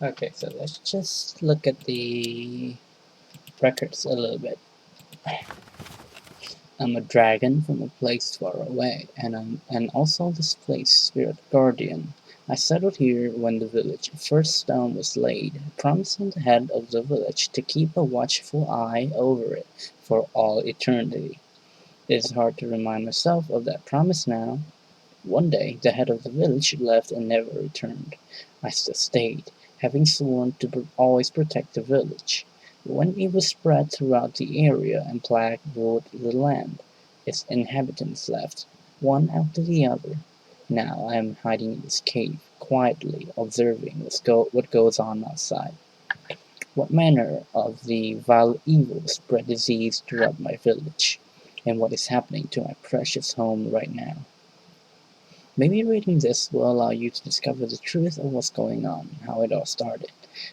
Okay, so let's just look at the records a little bit. I'm a dragon from a place far away, and also this place spirit guardian. I settled here when the village first stone was laid, promising the head of the village to keep a watchful eye over it for all eternity. It is hard to remind myself of that promise now. One day, the head of the village left and never returned. I still stayed, having sworn to always protect the village. When it was spread throughout the area and plague ruled the land, its inhabitants left, one after the other. Now I am hiding in this cave, quietly observing what goes on outside. What manner of the vile evil spread disease throughout my village, and what is happening to my precious home right now? Maybe reading this will allow you to discover the truth of what's going on, how it all started,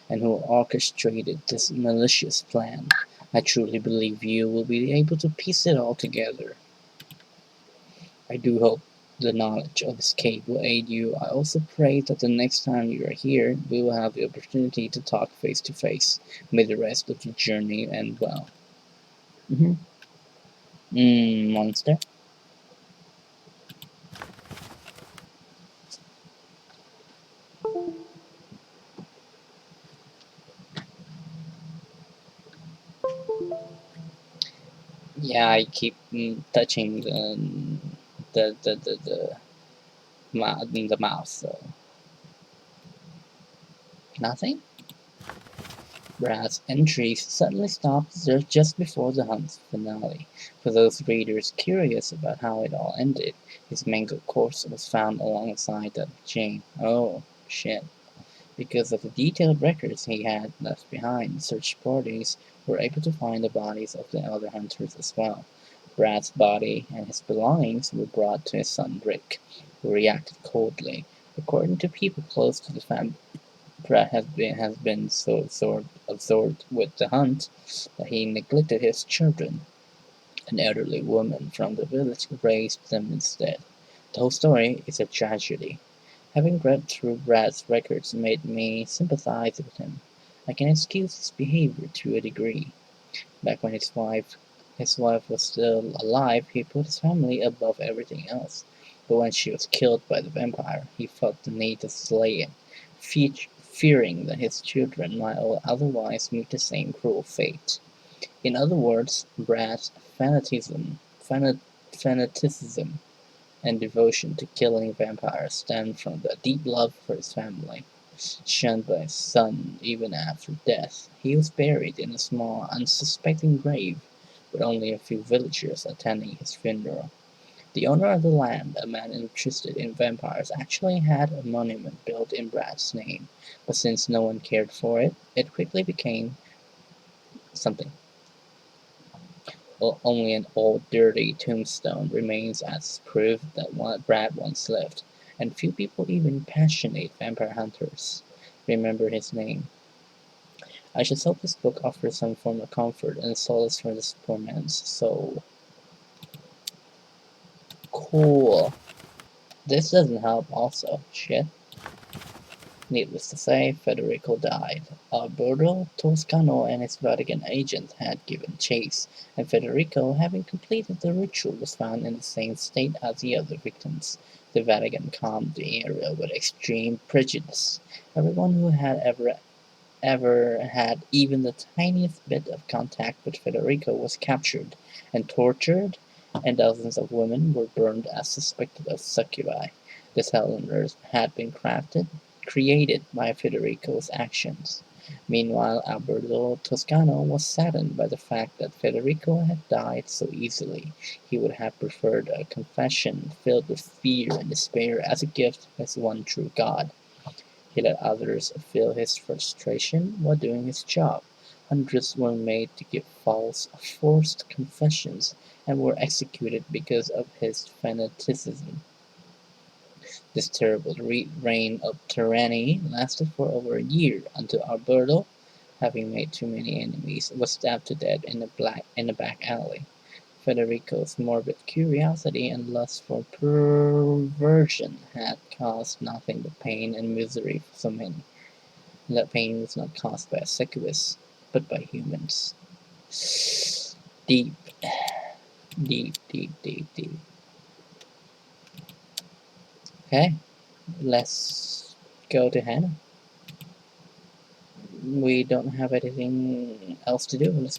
and who orchestrated this malicious plan. I truly believe you will be able to piece it all together. I do hope the knowledge of this cave will aid you. I also pray that the next time you are here, we will have the opportunity to talk face to face. May the rest of the journey end well. Mm-hmm. Monster? Yeah, I keep touching the mouse, so nothing. Brad's entry suddenly stops just before the hunt's finale. For those readers curious about how it all ended, his mangled corpse was found alongside that of Jane. Oh, shit. Because of the detailed records he had left behind, search parties were able to find the bodies of the other hunters as well. Brad's body and his belongings were brought to his son Rick, who reacted coldly. According to people close to the family, Pratt has been so absorbed with the hunt that he neglected his children. An elderly woman from the village raised them instead. The whole story is a tragedy. Having read through Brad's records made me sympathize with him. I can excuse his behavior to a degree. Back when his wife was still alive, he put his family above everything else. But when she was killed by the vampire, he felt the need to slay it, fearing that his children might otherwise meet the same cruel fate. In other words, Brad's fanaticism and devotion to killing vampires stemmed from the deep love for his family. Shunned by his son even after death, he was buried in a small, unsuspecting grave, with only a few villagers attending his funeral. The owner of the land, a man interested in vampires, actually had a monument built in Brad's name, but since no one cared for it, it quickly became something. Only an old, dirty tombstone remains as proof that Brad once lived, and few people, even passionate vampire hunters, remember his name. I should hope this book offers some form of comfort and solace for this poor man's soul. Cool. This doesn't help also. Shit. Needless to say, Federico died. Alberto Toscano and his Vatican agent had given chase, and Federico, having completed the ritual, was found in the same state as the other victims. The Vatican calmed the area with extreme prejudice. Everyone who had ever had even the tiniest bit of contact with Federico was captured and tortured, and dozens of women were burned as suspected of succubi. The calendars had been created by Federico's actions. Meanwhile, Alberto Toscano was saddened by the fact that Federico had died so easily. He would have preferred a confession filled with fear and despair as a gift to his one true God. He let others feel his frustration while doing his job. Hundreds were made to give false, forced confessions and were executed because of his fanaticism. This terrible reign of tyranny lasted for over a year until Alberto, having made too many enemies, was stabbed to death in a back alley. Federico's morbid curiosity and lust for perversion had caused nothing but pain and misery for so many. That pain was not caused by a succubus, but by humans. Deep, deep, deep, deep, deep. Okay, let's go to Hana. We don't have anything else to do.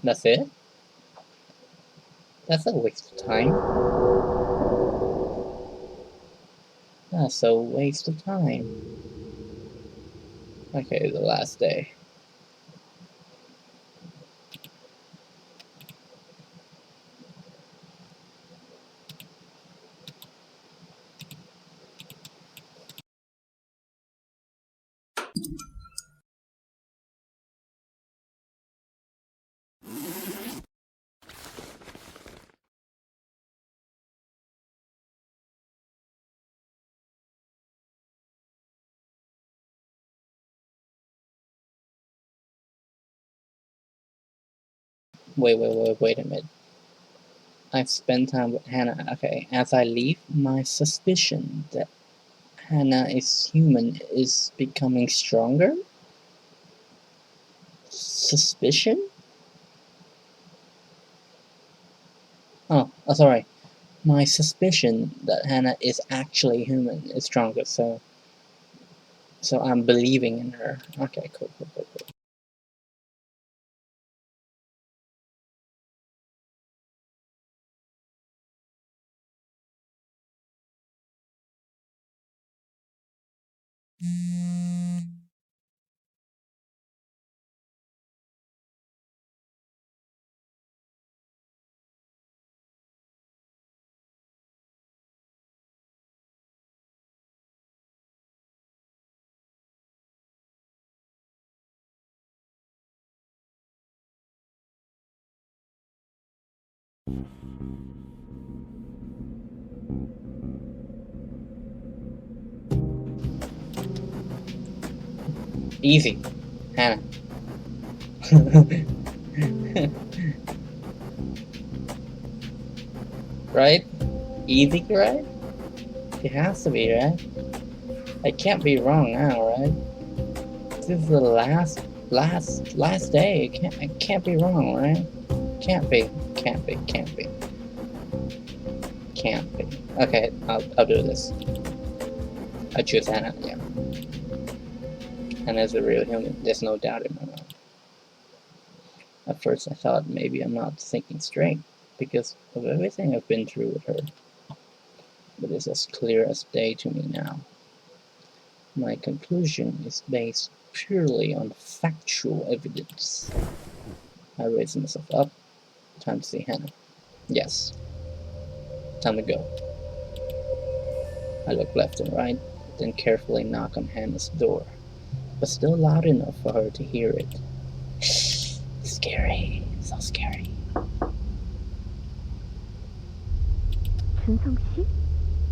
That's it? That's a waste of time. That's a waste of time. Okay, the last day. Wait a minute. I've spent time with Hana. Okay, as I leave, my suspicion that Hana is human is becoming stronger? Suspicion? Sorry. My suspicion that Hana is actually human is stronger, so I'm believing in her. Okay, cool. Easy, Hana. Right? Easy, right? It has to be, right? I can't be wrong now, right? This is the last day. I can't be wrong, right? Can't be. Okay, I'll do this. I choose Hana, yeah. Hana's a real human. There's no doubt in my mind. At first I thought maybe I'm not thinking straight because of everything I've been through with her. But it's as clear as day to me now. My conclusion is based purely on factual evidence. I raise myself up. Time to see Hana. Yes. Time to go. I look left and right, then carefully knock on Hana's door, but still loud enough for her to hear it. Scary. So scary.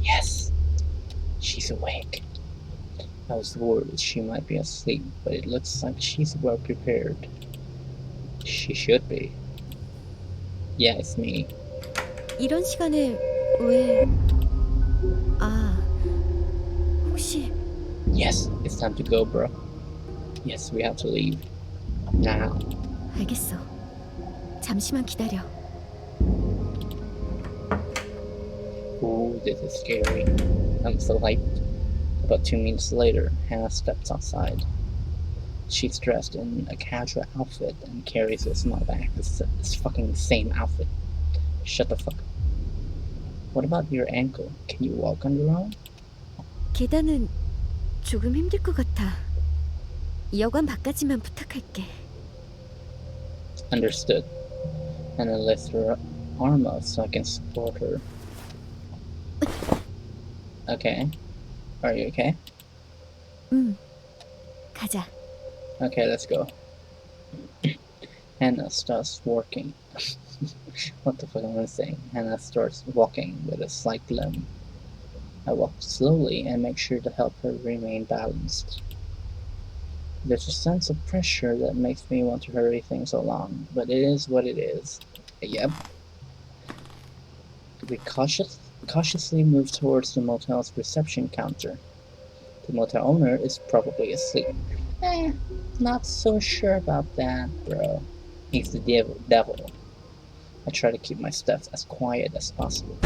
Yes. She's awake. I was worried she might be asleep, but it looks like she's well prepared. She should be. Yeah, it's me. 이런 시간에 왜... 혹시... Yes, it's time to go, bro. Yes, we have to leave. Now. 알겠어. 잠시만 기다려. Ooh, this is scary. I'm so hyped. About 2 minutes later, Hana steps outside. She's dressed in a casual outfit and carries a small bag. It's fucking the same outfit. Shut the fuck up. What about your ankle? Can you walk on your own? 계단은 조금 힘들 것 같아. 여관 밖까지만 부탁할게. Understood. Hana lifts her arm up so I can support her. Okay. Are you okay? 가자. Okay, let's go. Hana starts walking. What the fuck am I saying? Hana starts walking with a slight limp. I walk slowly and make sure to help her remain balanced. There's a sense of pressure that makes me want to hurry things along, but it is what it is. Yep. We cautiously move towards the motel's reception counter. The motel owner is probably asleep. Not so sure about that, bro. He's the devil. I try to keep my steps as quiet as possible.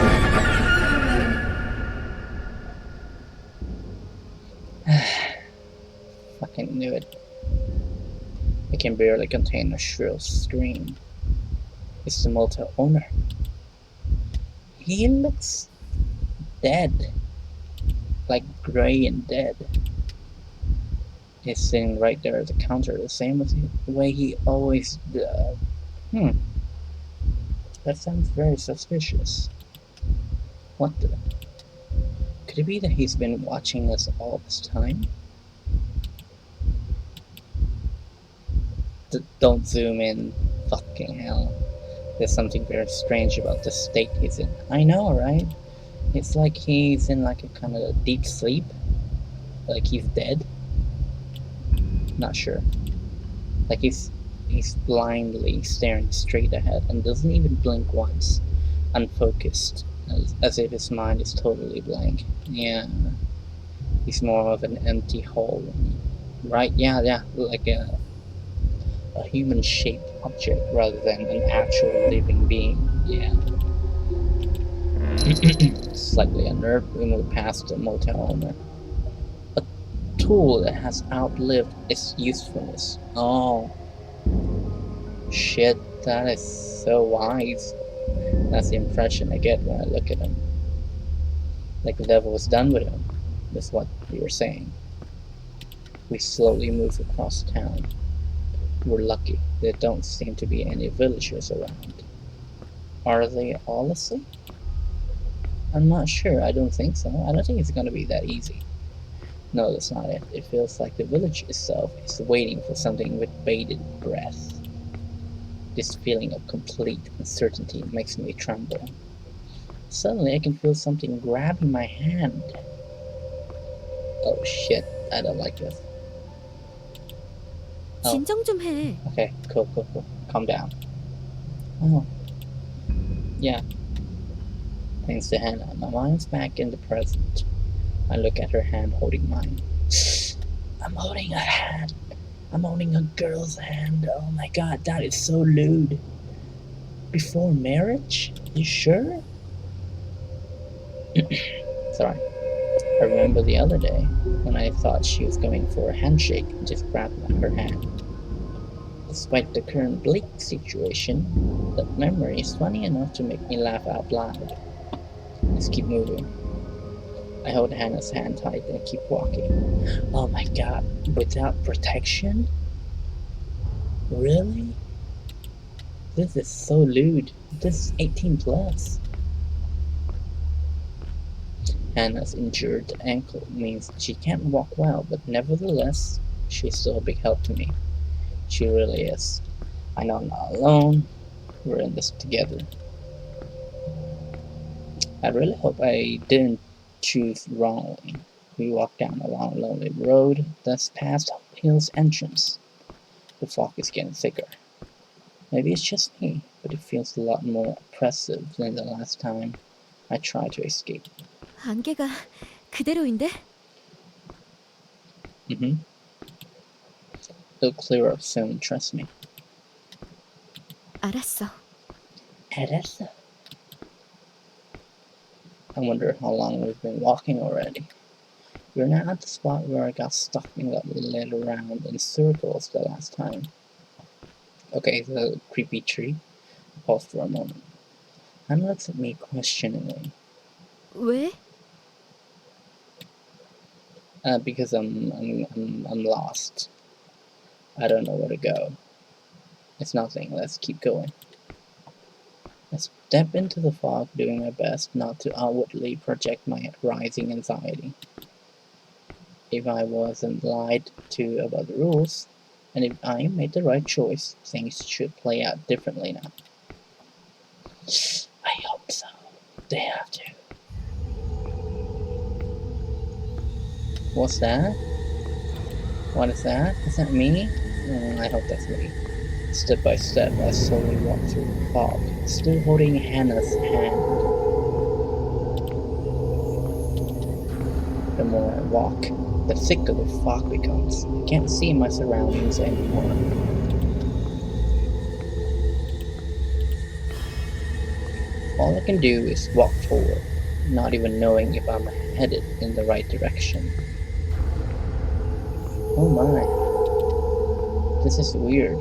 Fucking knew it. I can barely contain a shrill scream. It's the motel owner. He looks dead. Like gray and dead. He's sitting right there at the counter, the same as the way he always does. That sounds very suspicious. What the? Could it be that he's been watching us all this time? Don't zoom in. Fucking hell. There's something very strange about the state he's in. I know, right? It's like he's in like a kind of deep sleep. Like he's dead. Not sure. Like he's blindly staring straight ahead and doesn't even blink once. Unfocused. As if his mind is totally blank. Yeah. He's more of an empty hole. Right? Yeah. Like a human-shaped object rather than an actual living being. Yeah. Slightly unnerved, we move past the motel owner. A tool that has outlived its usefulness. Oh. Shit, that is so wise. That's the impression I get when I look at him. Like the devil was done with him. That's what you were saying. We slowly move across town. We're lucky. There don't seem to be any villagers around. Are they all asleep? I'm not sure. I don't think so. I don't think it's gonna be that easy. No, that's not it. It feels like the village itself is waiting for something with bated breath. This feeling of complete uncertainty makes me tremble. Suddenly I can feel something grabbing my hand. Oh shit, I don't like this. Oh. 진정 좀 해. Okay, cool. Calm down. Oh. Yeah. Thanks to Hana, my mind's back in the present. I look at her hand holding mine. I'm holding a hand. I'm holding a girl's hand. Oh my god, that is so lewd. Before marriage? You sure? Sorry. I remember the other day when I thought she was going for a handshake and just grabbed her hand. Despite the current bleak situation, that memory is funny enough to make me laugh out loud. Let's keep moving. I hold Hannah's hand tight and keep walking. Oh my god, without protection? Really? This is so lewd. This is 18 plus. Hannah's injured ankle means she can't walk well, but nevertheless, she's still a big help to me. She really is. I know I'm not alone. We're in this together. I really hope I didn't choose wrongly. We walk down a long, lonely road that's past Hill's entrance. The fog is getting thicker. Maybe it's just me, but it feels a lot more oppressive than the last time I tried to escape. 안개가 그대로인데? It'll clear up soon, trust me. 알았어. I wonder how long we've been walking already. We're now at the spot where I got stuck and got led around in circles the last time. Okay, the creepy tree. Pause for a moment. Hannah looks at me questioningly. 왜? Because I'm lost. I don't know where to go. It's nothing. Let's keep going. I step into the fog, doing my best not to outwardly project my rising anxiety. If I wasn't lied to about the rules, and if I made the right choice, things should play out differently now. I hope so. They have to. What's that? What is that? Is that me? I hope that's me. Step by step, I slowly walk through the fog, still holding Hannah's hand. The more I walk, the thicker the fog becomes. I can't see my surroundings anymore. All I can do is walk forward, not even knowing if I'm headed in the right direction. Oh my, this is weird.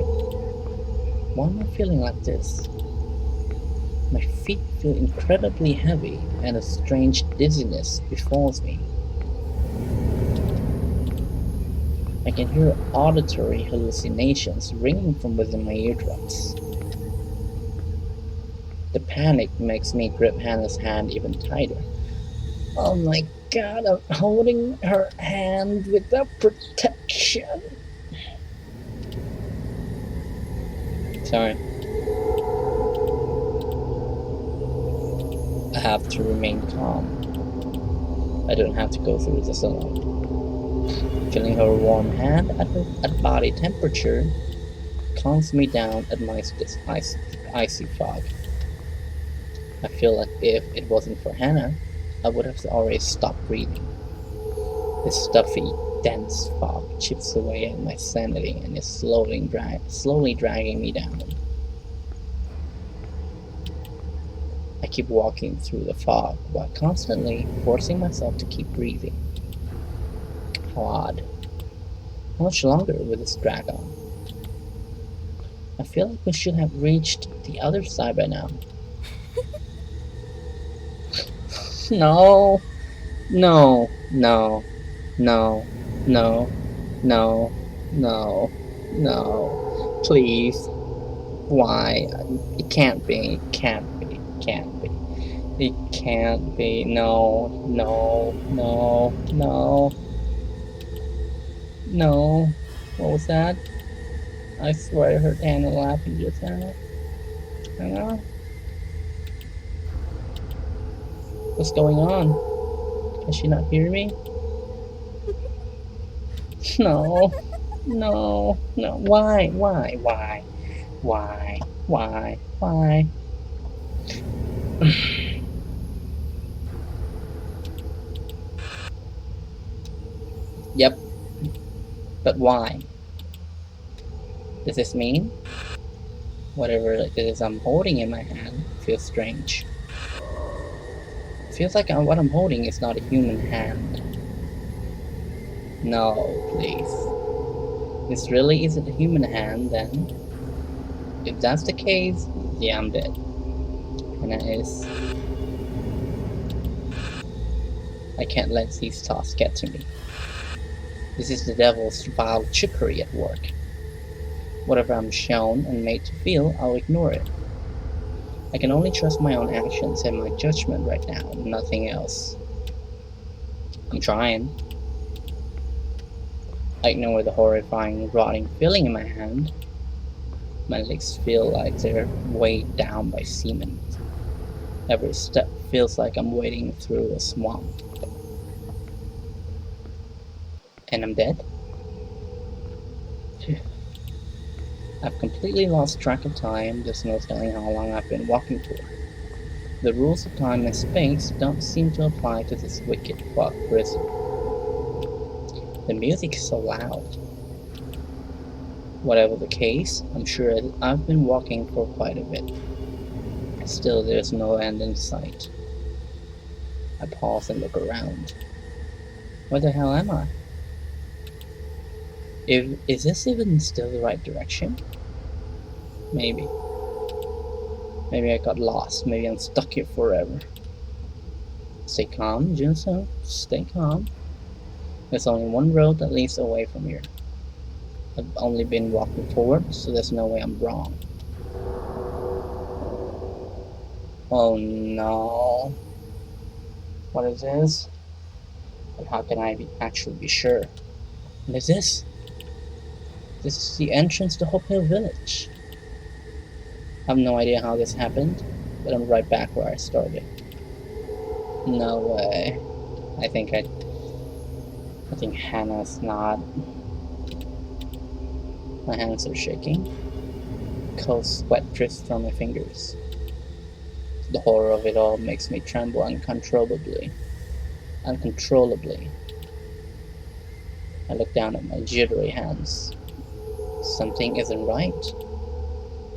Why am I feeling like this? My feet feel incredibly heavy and a strange dizziness befalls me. I can hear auditory hallucinations ringing from within my eardrums. The panic makes me grip Hannah's hand even tighter. Oh my god, I'm holding her hand without protection. Sorry. I have to remain calm. I don't have to go through this alone. Feeling her warm hand at body temperature calms me down amidst this icy fog. I feel like if it wasn't for Hana, I would have already stopped breathing. This stuffy, dense fog chips away at my sanity and is slowly dragging me down. I keep walking through the fog while constantly forcing myself to keep breathing. How odd. How much longer will this drag on? I feel like we should have reached the other side by now. No, no, no, no, no, no, no, no. Please. Why? It can't be, it can't be, it can't be. It can't be. No, no, no, no, no. What was that? I swear I heard Anna laughing just now. I know. What's going on? Can she not hear me? No, no, no. Why? Why? Yep, but why? Does this mean whatever it is I'm holding in my hand feels strange? It feels like what I'm holding is not a human hand. No, please. This really isn't a human hand then? If that's the case, yeah, I'm dead. And that is... I can't let these thoughts get to me. This is the devil's vile trickery at work. Whatever I'm shown and made to feel, I'll ignore it. I can only trust my own actions and my judgment right now, nothing else. I'm trying. I ignore the horrifying, rotting feeling in my hand. My legs feel like they're weighed down by cement. Every step feels like I'm wading through a swamp. And I'm dead? Phew. I've completely lost track of time. There's no telling how long I've been walking for. The rules of time and space don't seem to apply to this wicked fog prison. The music is so loud. Whatever the case, I'm sure I've been walking for quite a bit. Still, there's no end in sight. I pause and look around. Where the hell am I? Is this even still the right direction? Maybe. Maybe I got lost. Maybe I'm stuck here forever. Stay calm, Junso. Stay calm. There's only one road that leads away from here. I've only been walking forward, so there's no way I'm wrong. Oh no. What is this? But how can I actually be sure? What is this? This is the entrance to Hope Hill Village. I have no idea how this happened, but I'm right back where I started. No way. I think Hannah's not My hands are shaking. Cold sweat drips from my fingers. The horror of it all makes me tremble uncontrollably. Uncontrollably. I look down at my jittery hands. Something isn't right.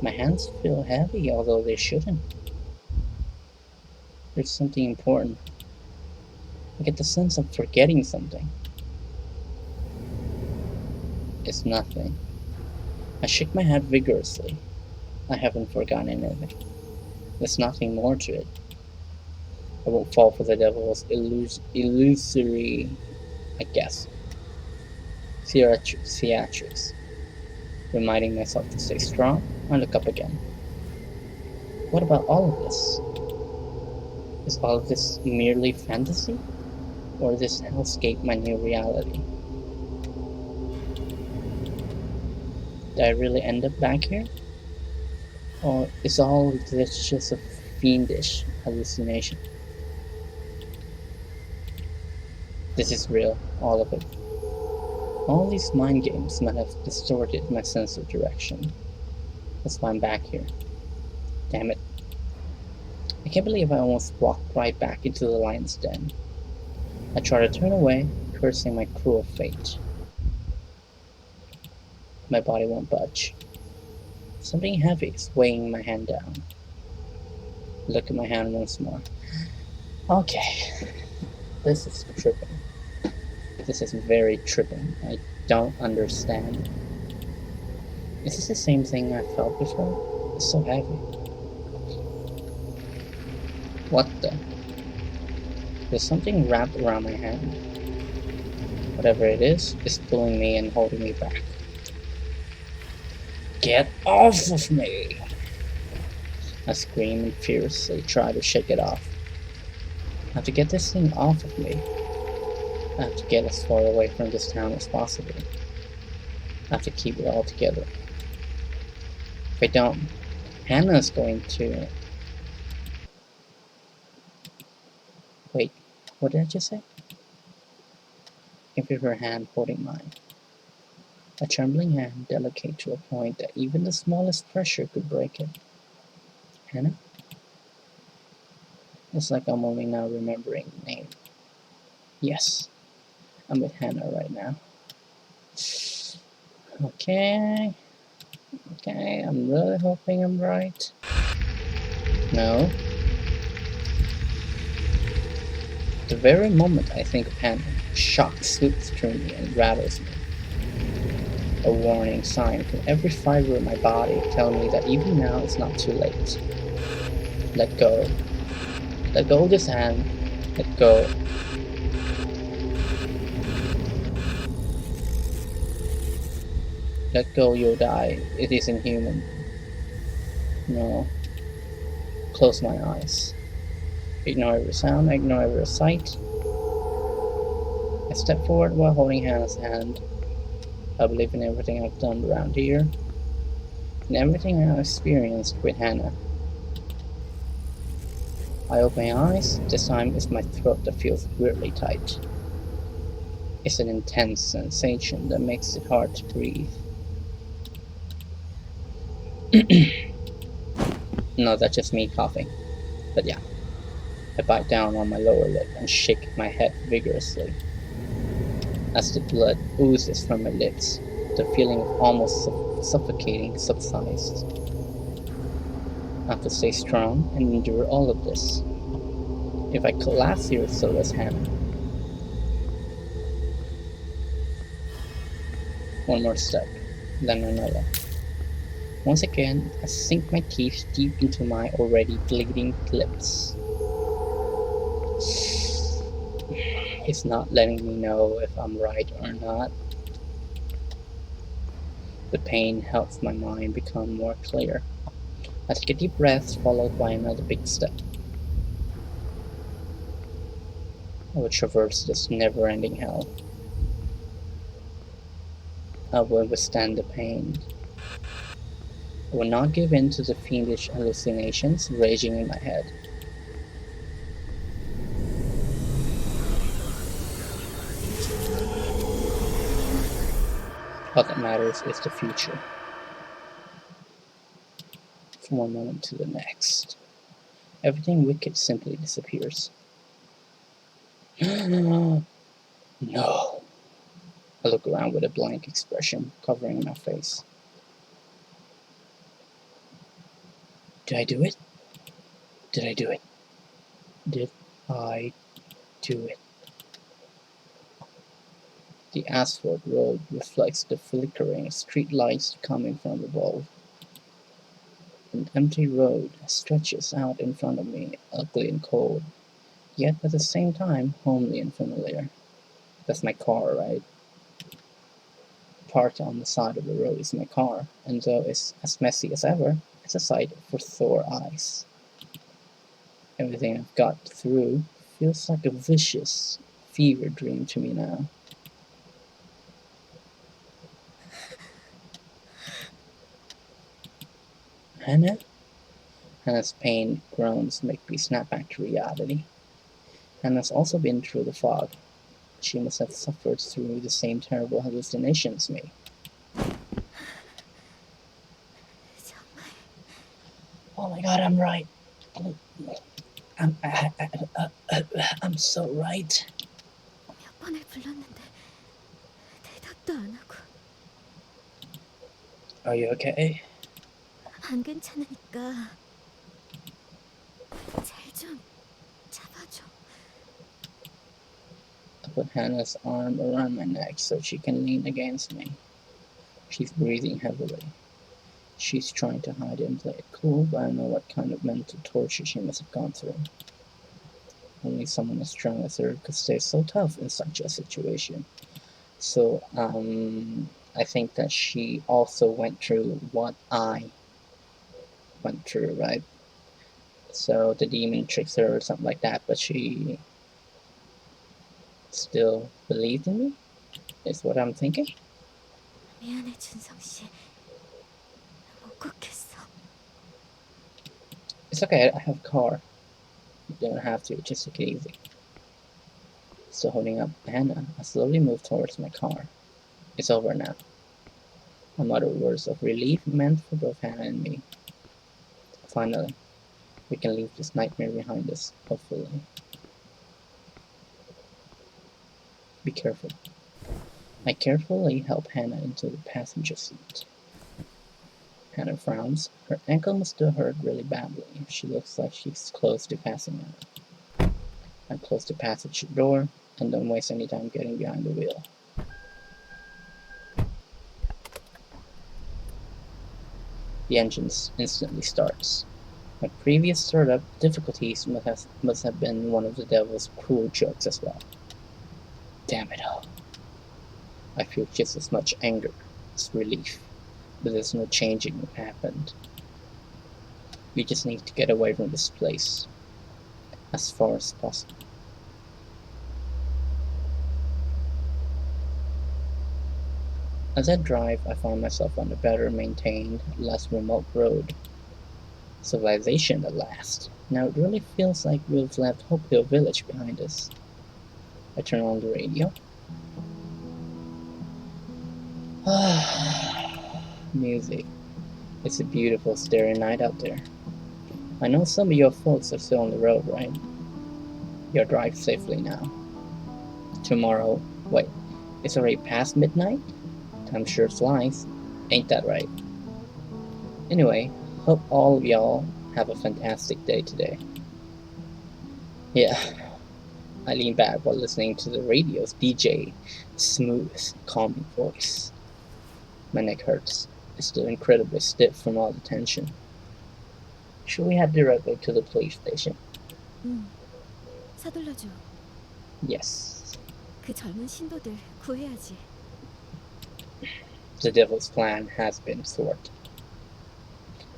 My hands feel heavy, although they shouldn't. There's something important. I get the sense of forgetting something. It's nothing. I shake my head vigorously. I haven't forgotten anything. There's nothing more to it. I won't fall for the devil's illusory, I guess, theatrics. Reminding myself to stay strong, I look up again. What about all of this? Is all of this merely fantasy? Or is this hellscape my new reality? Did I really end up back here? Or is all of this just a fiendish hallucination? This is real, all of it. All these mind games might have distorted my sense of direction. That's why I'm back here. Damn it. I can't believe I almost walked right back into the lion's den. I try to turn away, cursing my cruel fate. My body won't budge. Something heavy is weighing my hand down. Look at my hand once more. Okay. This is tripping. This is very tripping. I don't understand. Is this the same thing I felt before? It's so heavy. What the? There's something wrapped around my hand. Whatever it is pulling me and holding me back. Get off of me! I scream and fiercely try to shake it off. I have to get this thing off of me. I have to get as far away from this town as possible. I have to keep it all together. If I don't, Hana's going to... Wait, what did I just say? I can feel her hand holding mine. A trembling hand, delicate to a point that even the smallest pressure could break it. Hana? It's like I'm only now remembering the name. Yes, I'm with Hana right now. Okay, I'm really hoping I'm right. No. The very moment I think of Hana, shock sweeps through me and rattles me. A warning sign from every fiber of my body telling me that even now it's not too late. Let go. Let go of this hand. Let go. Let go, you'll die. It isn't human. No. Close my eyes. Ignore every sound, ignore every sight. I step forward while holding Hana's hand. I believe in everything I've done around here, and everything I've experienced with Hana. I open my eyes. This time it's my throat that feels weirdly tight. It's an intense sensation that makes it hard to breathe. No, that's just me coughing. But yeah. I bite down on my lower lip and shake my head vigorously. As the blood oozes from my lips, the feeling of almost suffocating subsides. I have to stay strong and endure all of this. If I collapse here, so does Hana. One more step, then another. Once again, I sink my teeth deep into my already bleeding lips. It's not letting me know if I'm right or not. The pain helps my mind become more clear. I take a deep breath, followed by another big step. I will traverse this never-ending hell. I will withstand the pain. I will not give in to the fiendish hallucinations raging in my head. All that matters is the future. From one moment to the next, everything wicked simply disappears. No. I look around with a blank expression covering my face. Did I do it? Did I do it? Did I do it? The asphalt road reflects the flickering street lights coming from above. An empty road stretches out in front of me, ugly and cold, yet at the same time homely and familiar. That's my car, right? Parked on the side of the road is my car, and though it's as messy as ever, it's a sight for sore eyes. Everything I've got through feels like a vicious fever dream to me now. Hana? Hana's pained groans make me snap back to reality. Hana's also been through the fog. She must have suffered through the same terrible hallucinations as me. Oh my god, I'm right. I'm so right. 몇 번을 불렀는데 대답도 안 하고. Are you okay? 안 괜찮으니까 잘 좀 잡아줘. I put Hannah's arm around my neck so she can lean against me. She's breathing heavily. She's trying to hide it and play it cool, but I know what kind of mental torture she must have gone through. Only someone as strong as her could stay so tough in such a situation. So, I think that she also went through what I went through, right? So the demon tricks her or something like that, but she still believed in me, is what I'm thinking. 미안해 준성 씨. 못 걷겠어. It's okay, I have a car. You don't have to, just take it easy. Still holding up Hannah, I slowly move towards my car. It's over now. I mutter words of relief meant for both Hannah and me. Finally, we can leave this nightmare behind us, hopefully. Be careful. I carefully help Hannah into the passenger seat. Hannah frowns. Her ankle must have hurt really badly. She looks like she's close to passing out. I close the passenger door and don't waste any time getting behind the wheel. The engine instantly starts. My previous startup difficulties must have been one of the devil's cruel jokes as well. Damn it all. I feel just as much anger as relief, but there's no changing what happened. We just need to get away from this place as far as possible. As I drive, I find myself on a better maintained, less remote road. Civilization at last. Now it really feels like we've left Hope Hill Village behind us. I turn on the radio. Music. It's a beautiful starry night out there. I know some of your folks are still on the road, right? You'll drive safely now. Tomorrow, wait, it's already past midnight? Time sure flies. Ain't that right? Anyway, hope all of y'all have a fantastic day today. Yeah, I lean back while listening to the radio's DJ smooth, calming voice. My neck hurts. It's still incredibly stiff from all the tension. Should we head directly to the police station? 서둘러줘. Yes. 그 젊은 신도들 구해야지. The devil's plan has been thwarted.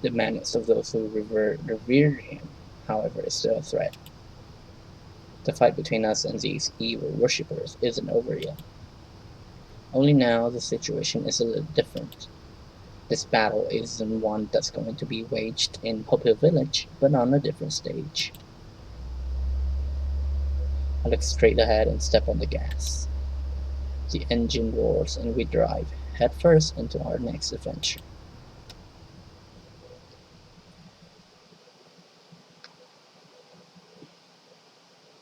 The madness of those who revere him, however, is still a threat. The fight between us and these evil worshippers isn't over yet. Only now the situation is a little different. This battle isn't one that's going to be waged in Hope Hill Village, but on a different stage. I look straight ahead and step on the gas. The engine roars and we drive, headfirst into our next adventure.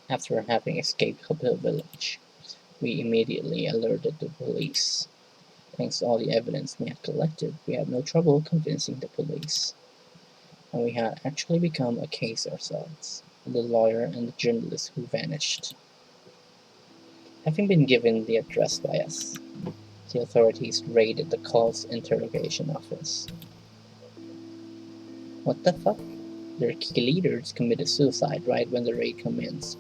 After having escaped Hopil village, we immediately alerted the police. Thanks to all the evidence we had collected, we had no trouble convincing the police. And we had actually become a case ourselves, the lawyer and the journalist who vanished. Having been given the address by us, the authorities raided the cult's interrogation office. What the fuck? Their key leaders committed suicide right when the raid commenced.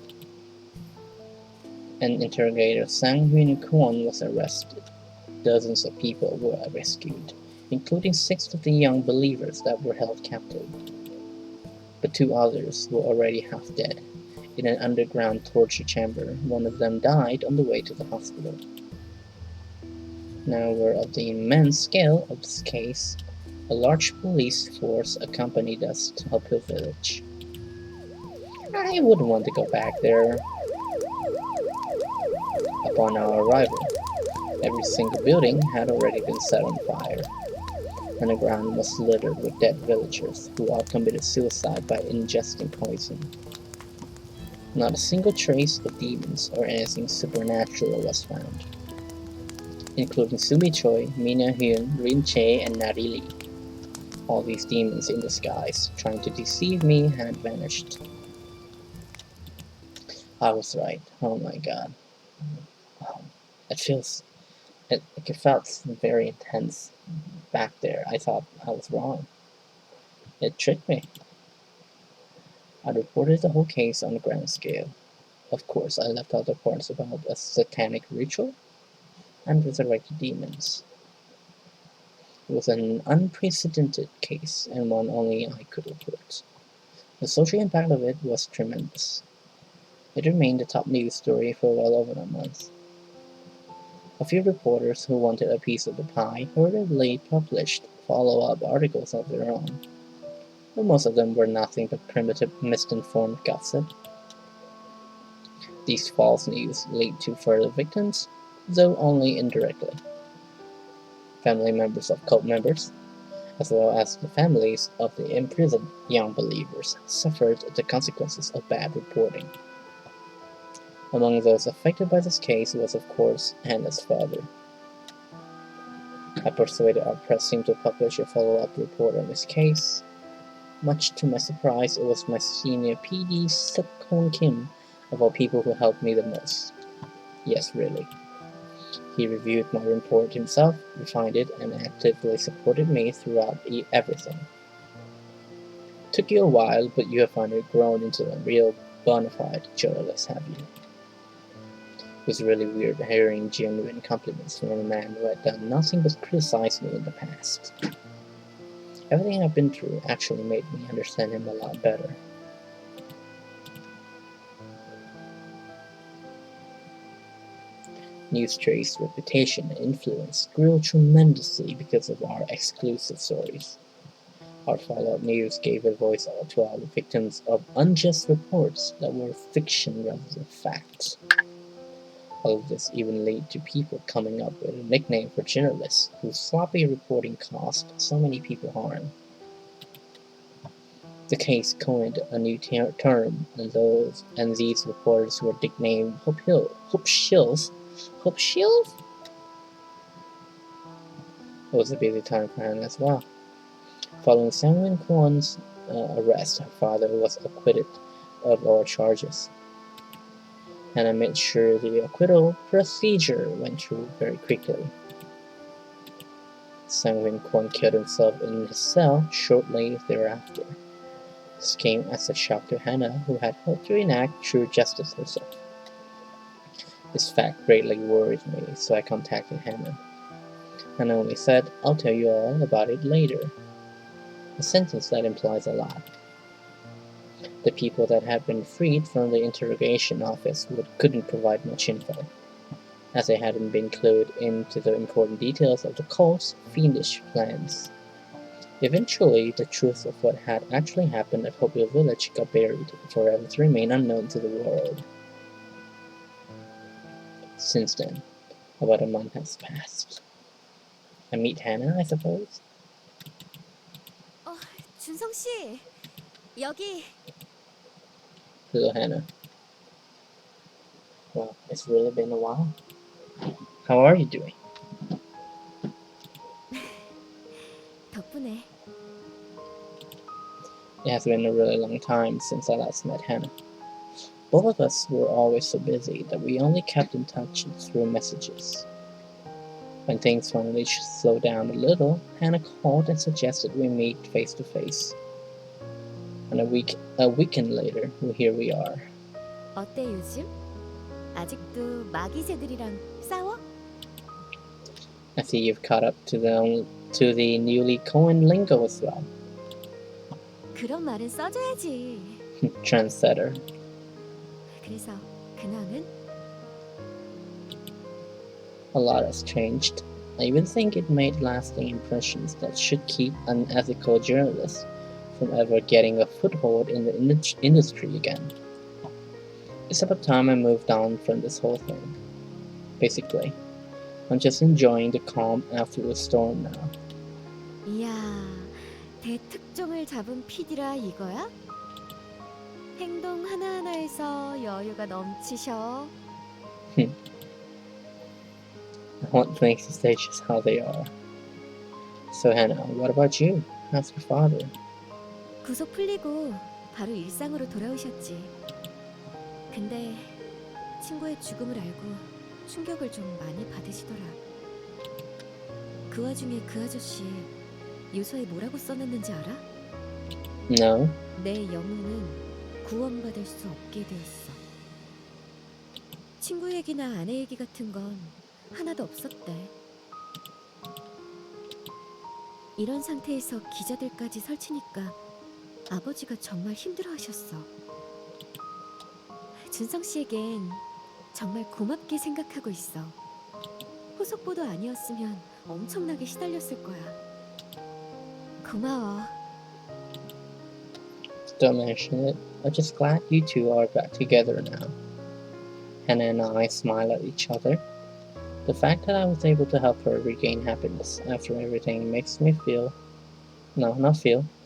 And interrogator Sang Hyun Kwon was arrested. Dozens of people were rescued, including 6 of the young believers that were held captive. But 2 others were already half dead. In an underground torture chamber, one of them died on the way to the hospital. Now aware of the immense scale of this case, a large police force accompanied us to Uphill Village. I wouldn't want to go back there. Upon our arrival, every single building had already been set on fire, and the ground was littered with dead villagers who all committed suicide by ingesting poison. Not a single trace of demons or anything supernatural was found, including Sumi Choi, Mina Hyun, Rin Che, and Narili. All these demons in disguise, trying to deceive me, had vanished. I was right. Oh my god. It felt very intense back there. I thought I was wrong. It tricked me. I reported the whole case on a grand scale. Of course, I left out the parts about a satanic ritual and resurrected demons. It was an unprecedented case, and one only I could report. The social impact of it was tremendous. It remained the top news story for well over a month. A few reporters who wanted a piece of the pie hurriedly published follow-up articles of their own, but most of them were nothing but primitive, misinformed gossip. These false news lead to further victims, though only indirectly. Family members of cult members, as well as the families of the imprisoned young believers, suffered the consequences of bad reporting. Among those affected by this case was, of course, Hana's father. I persuaded our press team to publish a follow-up report on this case. Much to my surprise, it was my senior PD, Suk-Hong Kim, of all people, who helped me the most. Yes, really. He reviewed my report himself, refined it, and actively supported me throughout everything. Took you a while, but you have finally grown into a real bona fide journalist, have you? It was really weird hearing genuine compliments from a man who had done nothing but criticize me in the past. Everything I've been through actually made me understand him a lot better. Newstrace's reputation and influence grew tremendously because of our exclusive stories. Our follow-up news gave a voice to all the victims of unjust reports that were fiction rather than facts. All of this even led to people coming up with a nickname for journalists whose sloppy reporting caused so many people harm. The case coined a new term, and these reporters were nicknamed Hope Shills. Hope Shills? It was a busy time for Hana as well. Following Sang Kwon's arrest, her father was acquitted of all charges. Hana made sure the acquittal procedure went through very quickly. Sang Kwon killed himself in his cell shortly thereafter. This came as a shock to Hana, who had hoped to enact true justice herself. This fact greatly worried me, so I contacted Hana. Hana only said, "I'll tell you all about it later." A sentence that implies a lot. The people that had been freed from the interrogation office couldn't provide much info, as they hadn't been clued into the important details of the cult's fiendish plans. Eventually, the truth of what had actually happened at Hopewell Village got buried, forever to remain unknown to the world. Since then, about a month has passed. I meet Hana, I suppose? 준성 씨, 여기. Hello, Hana. Well, it's really been a while. How are you doing? 덕분에. It has been a really long time since I last met Hana. Both of us were always so busy that we only kept in touch through messages. When things finally slowed down a little, Hana called and suggested we meet face to face. And a weekend later, here we are. 어때 요즘? 아직도 마귀새들이랑 싸워? I see you've caught up to the newly coined lingo as well. 그런 말은 써줘야지. Trendsetter. 그래서 근황은? A lot has changed. I even think it made lasting impressions that should keep unethical journalists from ever getting a foothold in the industry again. It's about time I moved on from this whole thing. Basically, I'm just enjoying the calm after the storm now. 이야, 대특종을 잡은 PD라 이거야? 행동 하나하나에서 여유가 넘치셔. What makes the stages how they are. So Hannah, what about you? How's your father? 구속 풀리고 바로 일상으로 돌아오셨지. 근데 친구의 죽음을 알고 충격을 좀 많이 받으시더라. 그 와중에 그 아저씨 요소에 뭐라고 써놨는지 알아? No. 내 영혼은 구원받을 수 없게 되었어. 친구 얘기나 아내 얘기 같은 건 하나도 없었대. 이런 상태에서 기자들까지 설치니까 아버지가 정말 힘들어하셨어. 준성 씨에겐 정말 고맙게 생각하고 있어. 후속보도 아니었으면 엄청나게 시달렸을 거야. 고마워. Don't mention it. I'm just glad you two are back together now. Hannah and I smile at each other. The fact that I was able to help her regain happiness after everything makes me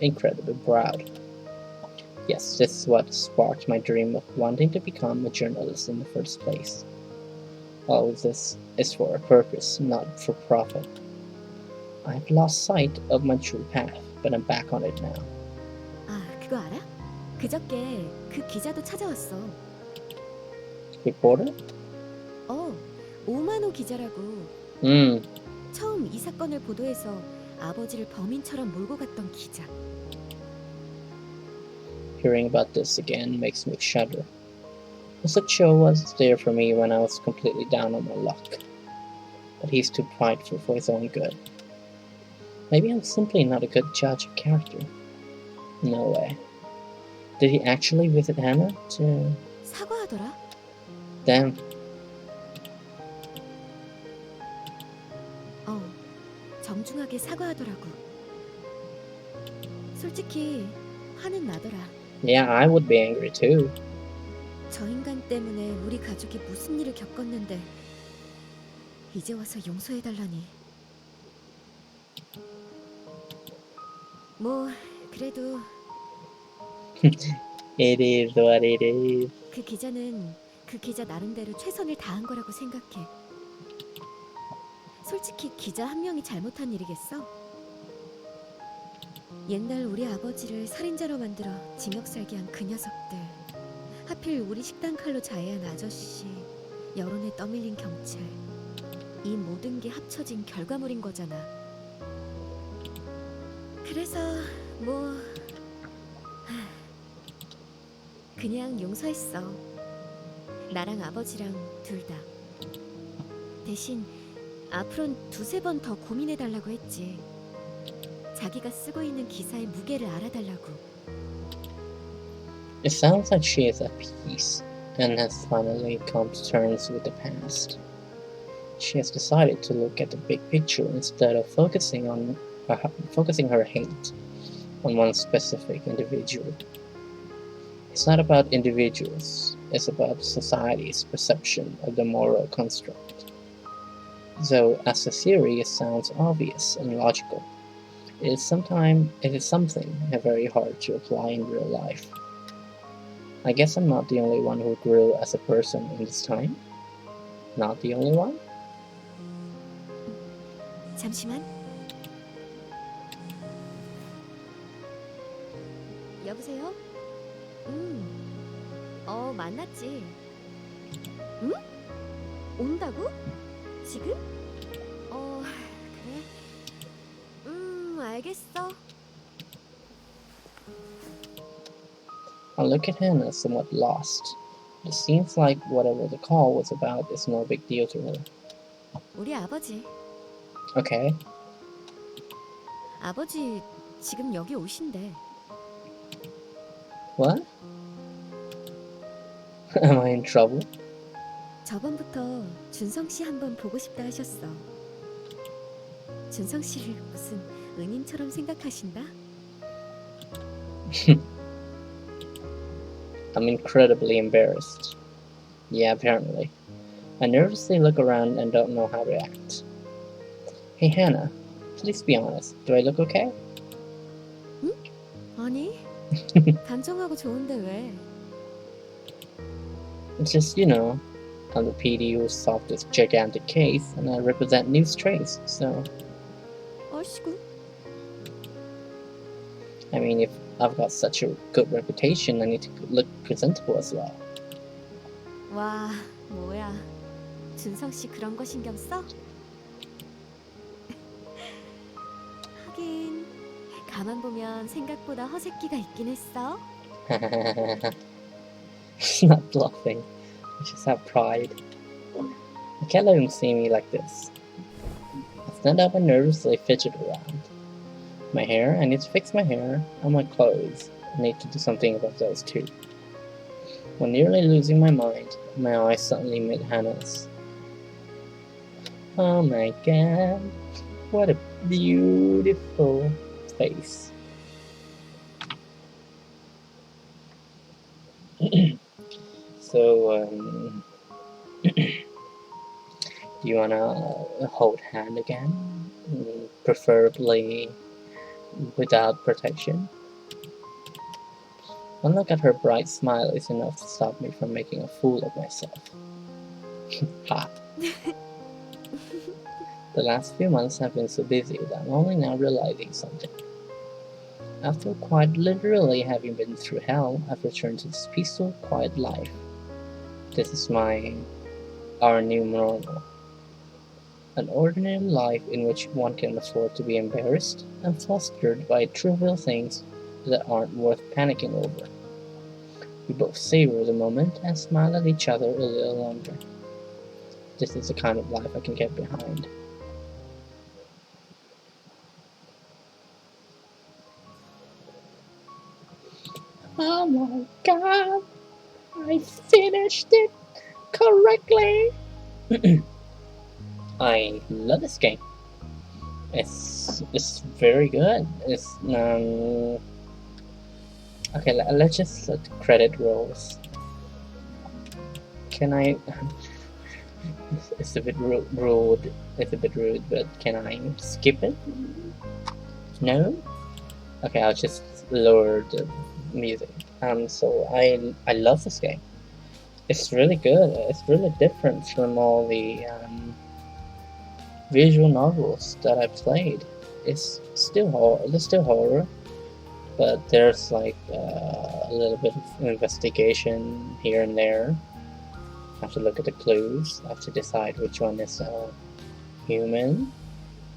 incredibly proud. Yes, this is what sparked my dream of wanting to become a journalist in the first place. All of this is for a purpose, not for profit. I've lost sight of my true path, but I'm back on it now. 아, 그거 알아? 그저께 그 기자도 찾아왔어. Reporter? 오만호 기자라고. 처음 이 사건을 보도해서 아버지를 범인처럼 몰고 갔던 기자. Hearing about this again makes me shudder. Succubus was there for me when I was completely down on my luck. But he's too prideful for his own good. Maybe I'm simply not a good judge of character. No way. Did he actually visit Hana to... 사과하더라? Damn. 정중하게 사과하더라고. 솔직히 화는 나더라. Yeah, I would be angry too. 저 인간 때문에 우리 가족이 무슨 일을 겪었는데 이제 와서 용서해달라니. 뭐 그래도 It is what it is. 그 기자는 그 기자 나름대로 최선을 다한 거라고 생각해. 솔직히 기자 한 명이 잘못한 일이겠어? 옛날 우리 아버지를 살인자로 만들어 징역 살게 한 그 녀석들, 하필 우리 식당 칼로 자해한 아저씨, 여론에 떠밀린 경찰, 이 모든 게 합쳐진 결과물인 거잖아. 그래서 뭐 그냥 용서했어. 나랑 아버지랑 둘 다. 대신 앞으론 두세 번 더 고민해달라고 했지. 자기가 쓰고 있는 기사의 무게를 알아달라고. It sounds like she is at peace and has finally come to terms with the past. She has decided to look at the big picture instead of focusing her hate on one specific individual. It's not about individuals, it's about society's perception of the moral construct. Though as a theory it sounds obvious and logical, it is something very hard to apply in real life. I guess I'm not the only one who grew as a person in this time. Not the only one? 잠시만. 여보세요? 만났지. 응? 온다고? 지금? 그래. 알겠어. I look at Hannah somewhat lost. It seems like whatever the call was about is no big deal to her. 우리 아버지. Okay. 아버지 지금 여기 오신대. What? Am I in trouble? 저번부터 준성 씨 한번 보고 싶다 하셨어. 준성 씨를 무슨 은인처럼 생각하신다? I'm incredibly embarrassed. Yeah, apparently. I nervously look around and don't know how to act. Hey Hannah, please be honest. Do I look okay? 응? 아니, 단정하고 좋은데 왜? It's just, I'm the PD who solved this gigantic case, and I represent new strays, so... 얼씨구. I mean, if I've got such a good reputation, I need to look presentable as well. 와, 뭐야. 준성 씨 그런 거 신경 써? 하긴, 가만 보면 생각보다 허세끼가 있긴 했어. Not bluffing. I just have pride. I can't let him see me like this. I stand up and nervously fidget around. My hair, I need to fix my hair, and my clothes. I need to do something about those too. When nearly losing my mind, my eyes suddenly met Hannah's. Oh my god, what a beautiful face. So, do you wanna hold hand again? Preferably without protection? One look at her bright smile is enough to stop me from making a fool of myself. Ha! The last few months have been so busy that I'm only now realizing something. After quite literally having been through hell, I've returned to this peaceful, quiet life. This is our new normal. An ordinary life in which one can afford to be embarrassed and flustered by trivial things that aren't worth panicking over. We both savor the moment and smile at each other a little longer. This is the kind of life I can get behind. Oh my god! I finished it correctly! I love this game. It's very good. It's okay. Let's just let the credit rolls. Can I? It's a bit rude. It's a bit rude, but can I skip it? No. Okay, I'll just lower the music. So I love this game. It's really good. It's really different from all the visual novels that I played. It's still horror, but there's like a little bit of investigation here and there. I have to look at the clues. I have to decide which one is human.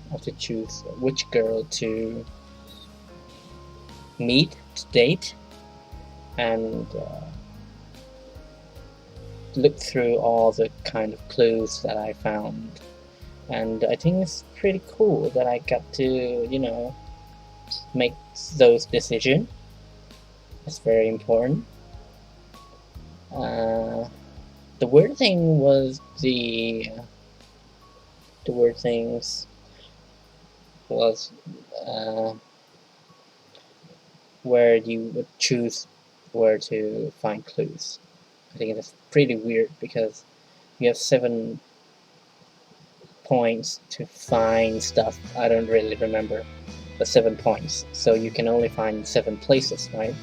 I have to choose which girl to meet, to date, and look through all the kind of clues that I found. And I think it's pretty cool that I got to, make those decisions. It's very important. The weird thing was the weird things was where you would choose where to find clues. I think it's pretty weird because you have 7 points to find stuff. I don't really remember the 7 points, so you can only find 7 places, right?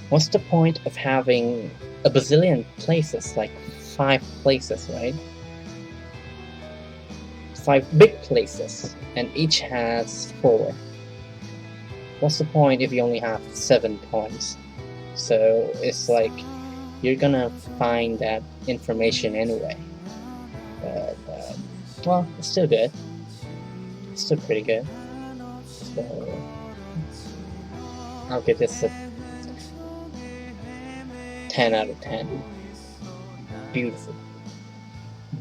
What's the point of having a bazillion places, like 5 places, right? 5 big places, and each has 4. What's the point if you only have 7 points? So it's like you're gonna find that information anyway. But well, it's still good. It's still pretty good. So I'll give this a 10 out of 10. Beautiful.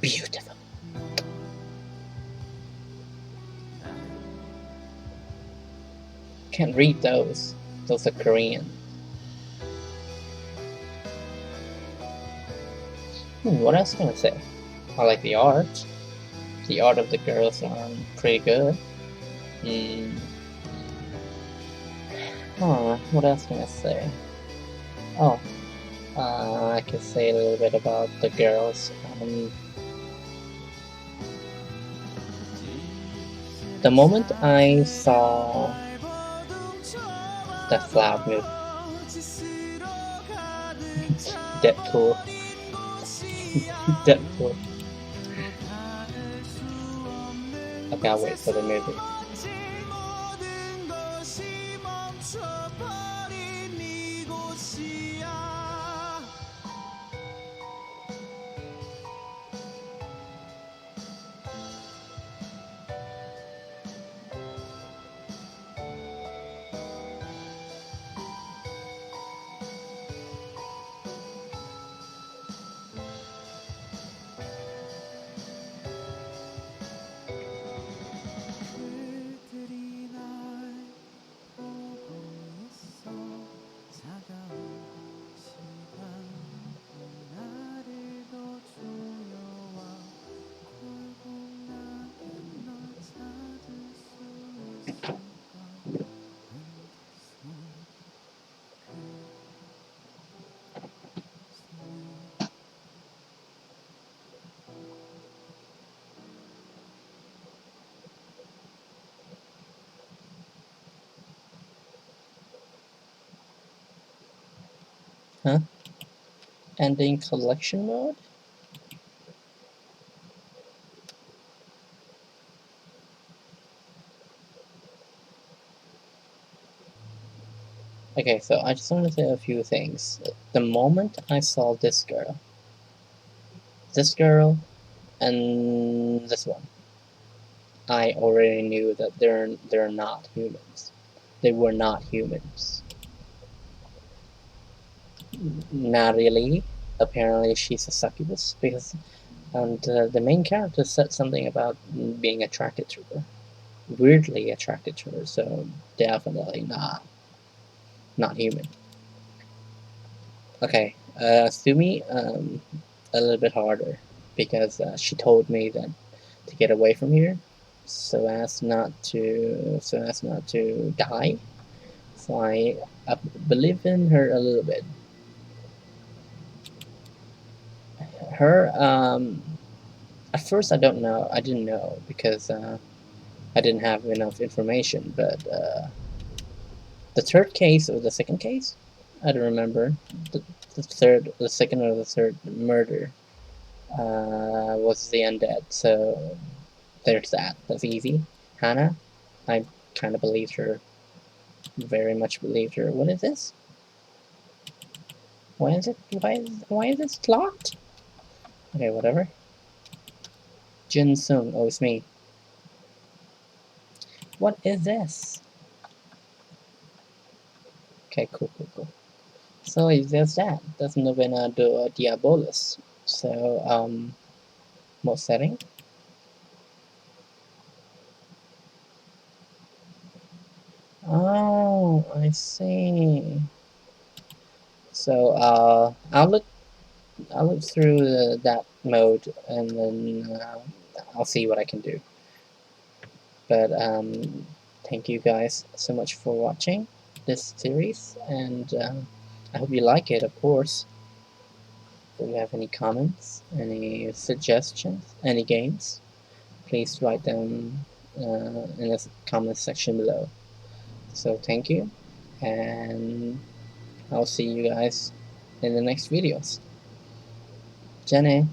Beautiful. Can't read those. Those are Korean. What else can I say? I like the art. The art of the girls are pretty good. What else can I say? Oh, I can say a little bit about the girls. The moment I saw that flower move, Deadpool, Deadpool. I can't wait for the movie. Huh? Ending collection mode? Okay, so I just want to say a few things. The moment I saw this girl, and this one, I already knew that they're not humans. They were not humans. Not really. Apparently, she's a succubus because, and the main character said something about being attracted to her, weirdly attracted to her. So definitely not human. Okay, Sumi, a little bit harder because she told me that to get away from here, so as not to die. So I believe in her a little bit. Her at first I didn't know because I didn't have enough information. But the third case or the second case, I don't remember. The second or the third murder was the undead. So there's that. That's easy. Hana, I kind of believed her. Very much believed her. What is this? Why is it locked? Okay, whatever. Jin Sung. Oh, it's me. What is this? Okay, cool. So there's that. That's Novena do Diabolos. So, mode setting. Oh, I see. So, I'll look through that mode and then I'll see what I can do. But thank you guys so much for watching this series, and I hope you like it, of course. If you have any comments, any suggestions, any games, please write them in the comment section below. So thank you, and I'll see you guys in the next videos. Jenny.